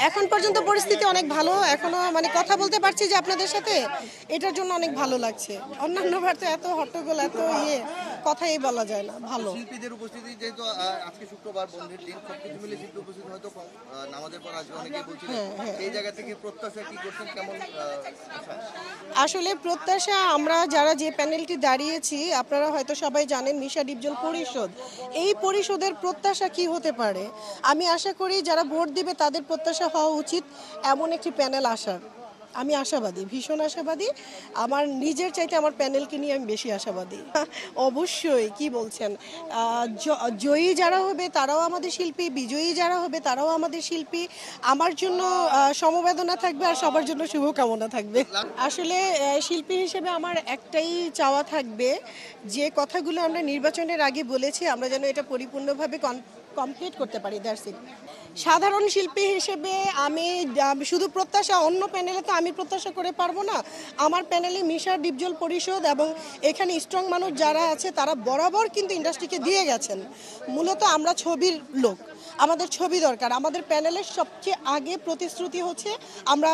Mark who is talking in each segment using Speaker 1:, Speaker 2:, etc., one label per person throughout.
Speaker 1: এখন পর্যন্ত পরিস্থিতি অনেক ভালো, এখনো মানে কথা বলতে পারছি যে আপনাদের সাথে, এটার জন্য অনেক ভালো লাগছে। অন্যান্য বার তো এত হট্টগোল, এত কথাই বলা যায় না। ভালো
Speaker 2: শিল্পীদের উপস্থিতি যেহেতু আজকে শুক্রবার বন্ধের দিন, সবকিছু মিলে শিল্পী উপস্থিতি হয়তো নামাজের পর আসবে অনেকেই বলছিলেন, এই জায়গা থেকে প্রত্যাশা কি করছেন, কেমন
Speaker 1: আসলে প্রত্যাশা আমরা যারা যে প্যানেলটি দাঁড়িয়েছি, আপনারা হয়তো সবাই জানেন মিশা ডিপজল পরিষদ, এই পরিষদের প্রত্যাশা কি হতে পারে। আমি আশা করি যারা ভোট দিবে তাদের প্রত্যাশা হওয়া উচিত এমন একটি প্যানেল আসার। আমি আশাবাদী, ভীষণ আশাবাদী। আমার নিজের চাইতে আমার প্যানেলকে নিয়ে আমি বেশি আশাবাদী। অবশ্যই, কি বলছেন, জয়ী যারা হবে তারাও আমাদের শিল্পী, বিজয়ী যারা হবে তারাও আমাদের শিল্পী। আমার জন্য সমবেদনা থাকবে আর সবার জন্য শুভকামনা থাকবে। আসলে শিল্পী হিসেবে আমার একটাই চাওয়া থাকবে, যে কথাগুলো আমরা নির্বাচনের আগে বলেছি আমরা যেন এটা পরিপূর্ণভাবে কমপ্লিট করতে পারি। That's it. সাধারণ শিল্পী হিসেবে আমি শুধু প্রত্যাশা, অন্য প্যানেলে তো আমি প্রত্যাশা করে পারবো না। আমার প্যানেলে মিশা ডিপজল পরিষদ এবং এখানে স্ট্রং মানুষ যারা আছে তারা বরাবর কিন্তু ইন্ডাস্ট্রিকে দিয়ে গেছেন। মূলত আমরা ছবির লোক, আমাদের ছবি দরকার। আমাদের প্যানেলের সবচেয়ে আগে প্রতিশ্রুতি হচ্ছে, আমরা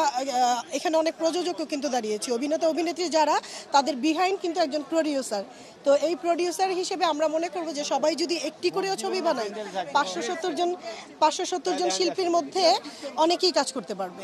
Speaker 1: এখানে অনেক প্রযোজকও কিন্তু দাঁড়িয়েছি, অভিনেতা অভিনেত্রী যারা, তাদের বিহাইন্ড কিন্তু একজন প্রডিউসার। তো এই প্রডিউসার হিসেবে আমরা মনে করবো যে সবাই যদি একটি করেও ছবি বানায়, 570 জন শিল্পীর মধ্যে অনেকেই কাজ করতে পারবে।